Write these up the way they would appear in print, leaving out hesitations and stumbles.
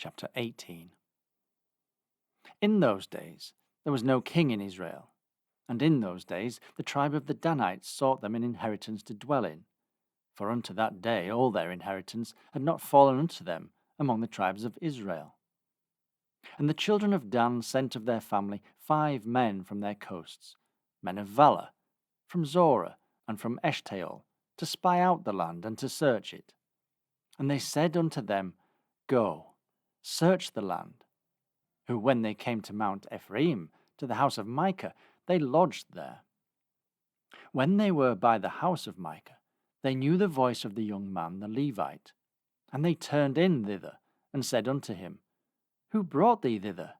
Chapter 18. In those days there was no king in Israel, and in those days the tribe of the Danites sought them an inheritance to dwell in, for unto that day all their inheritance had not fallen unto them among the tribes of Israel. And the children of Dan sent of their family 5 men from their coasts, men of valour, from Zorah and from Eshtaol, to spy out the land and to search it. And they said unto them, Go, search the land. Who, when they came to Mount Ephraim, to the house of Micah, they lodged there. When they were by the house of Micah, they knew the voice of the young man the Levite. And they turned in thither, and said unto him, Who brought thee thither?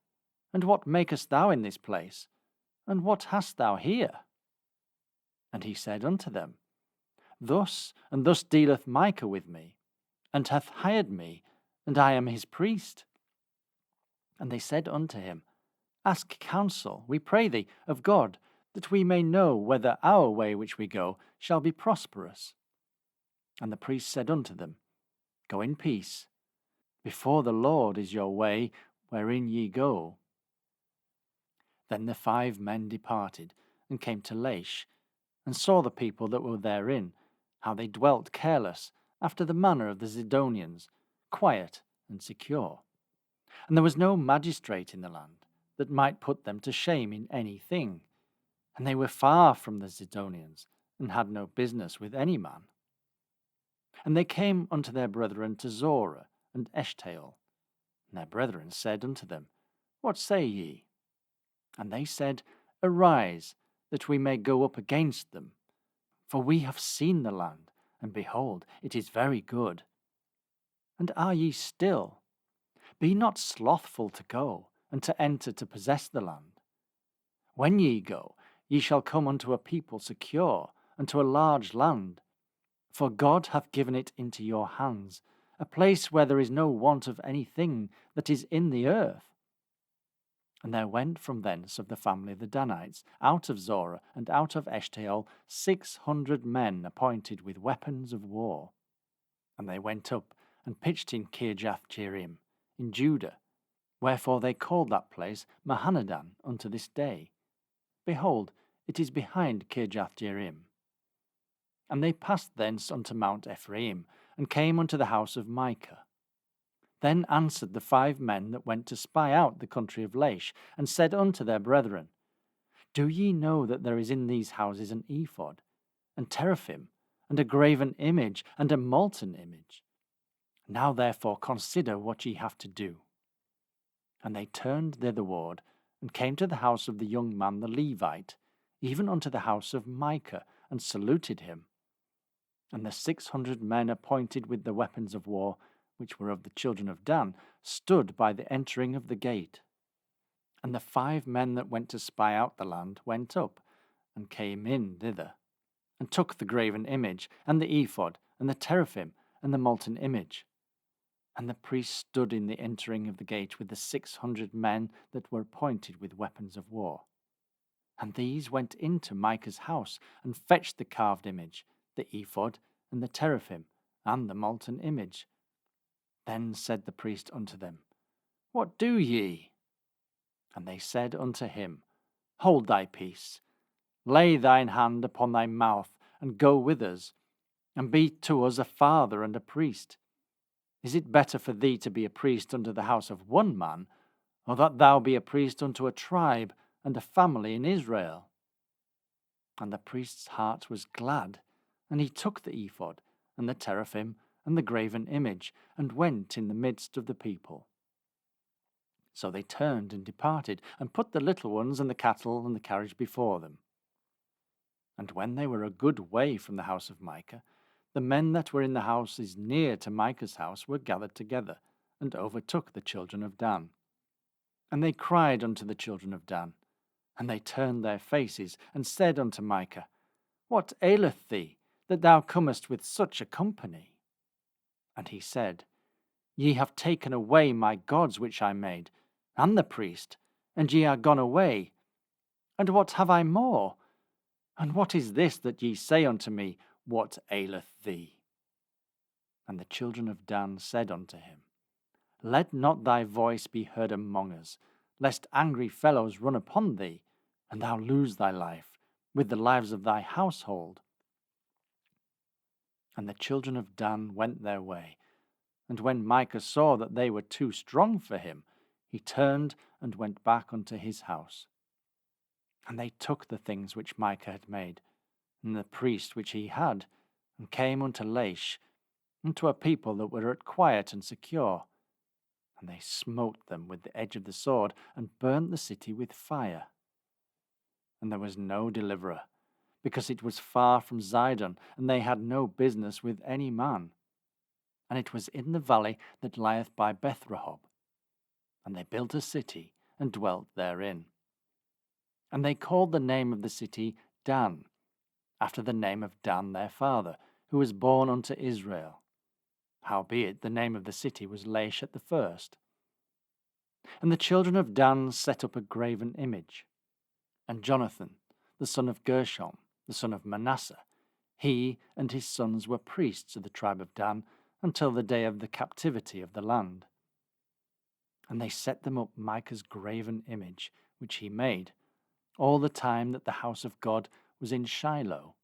And what makest thou in this place? And what hast thou here? And he said unto them, Thus and thus dealeth Micah with me, and hath hired me, and I am his priest. And they said unto him, Ask counsel, we pray thee, of God, that we may know whether our way which we go shall be prosperous. And the priest said unto them, Go in peace. Before the Lord is your way wherein ye go. Then the 5 men departed, and came to Laish, and saw the people that were therein, how they dwelt careless, after the manner of the Zidonians, quiet and secure. And there was no magistrate in the land that might put them to shame in any thing. And they were far from the Zidonians, and had no business with any man. And they came unto their brethren to Zorah and Eshtaol. And their brethren said unto them, What say ye? And they said, Arise, that we may go up against them. For we have seen the land, and behold, it is very good. And are ye still? Be not slothful to go, and to enter to possess the land. When ye go, ye shall come unto a people secure, unto a large land. For God hath given it into your hands, a place where there is no want of anything that is in the earth. And there went from thence of the family of the Danites, out of Zorah and out of Eshtaol, 600 men appointed with weapons of war. And they went up and pitched in Kirjath-jearim, in Judah, wherefore they called that place Mahanadan unto this day. Behold, it is behind Kirjath-jearim. And they passed thence unto Mount Ephraim, and came unto the house of Micah. Then answered the 5 men that went to spy out the country of Laish, and said unto their brethren, Do ye know that there is in these houses an ephod, and teraphim, and a graven image, and a molten image? Now therefore consider what ye have to do. And they turned thitherward, and came to the house of the young man the Levite, even unto the house of Micah, and saluted him. And the 600 men appointed with the weapons of war, which were of the children of Dan, stood by the entering of the gate. And the 5 men that went to spy out the land went up, and came in thither, and took the graven image, and the ephod, and the teraphim, and the molten image. And the priest stood in the entering of the gate with the 600 men that were appointed with weapons of war. And these went into Micah's house, and fetched the carved image, the ephod, and the teraphim, and the molten image. Then said the priest unto them, What do ye? And they said unto him, Hold thy peace, lay thine hand upon thy mouth, and go with us, and be to us a father and a priest. Is it better for thee to be a priest unto the house of one man, or that thou be a priest unto a tribe and a family in Israel? And the priest's heart was glad, and he took the ephod, and the teraphim, and the graven image, and went in the midst of the people. So they turned and departed, and put the little ones and the cattle and the carriage before them. And when they were a good way from the house of Micah, the men that were in the houses near to Micah's house were gathered together, and overtook the children of Dan. And they cried unto the children of Dan, and they turned their faces, and said unto Micah, What aileth thee, that thou comest with such a company? And he said, Ye have taken away my gods which I made, and the priest, and ye are gone away. And what have I more? And what is this that ye say unto me, What aileth thee? And the children of Dan said unto him, Let not thy voice be heard among us, lest angry fellows run upon thee, and thou lose thy life, with the lives of thy household. And the children of Dan went their way. And when Micah saw that they were too strong for him, he turned and went back unto his house. And they took the things which Micah had made, and the priest which he had, and came unto Laish, unto a people that were at quiet and secure. And they smote them with the edge of the sword, and burnt the city with fire. And there was no deliverer, because it was far from Zidon, and they had no business with any man. And it was in the valley that lieth by Bethrehob. And they built a city, and dwelt therein. And they called the name of the city Dan, after the name of Dan their father, who was born unto Israel. Howbeit the name of the city was Laish at the first. And the children of Dan set up a graven image. And Jonathan, the son of Gershom, the son of Manasseh, he and his sons were priests of the tribe of Dan until the day of the captivity of the land. And they set them up Micah's graven image, which he made, all the time that the house of God was in Shiloh.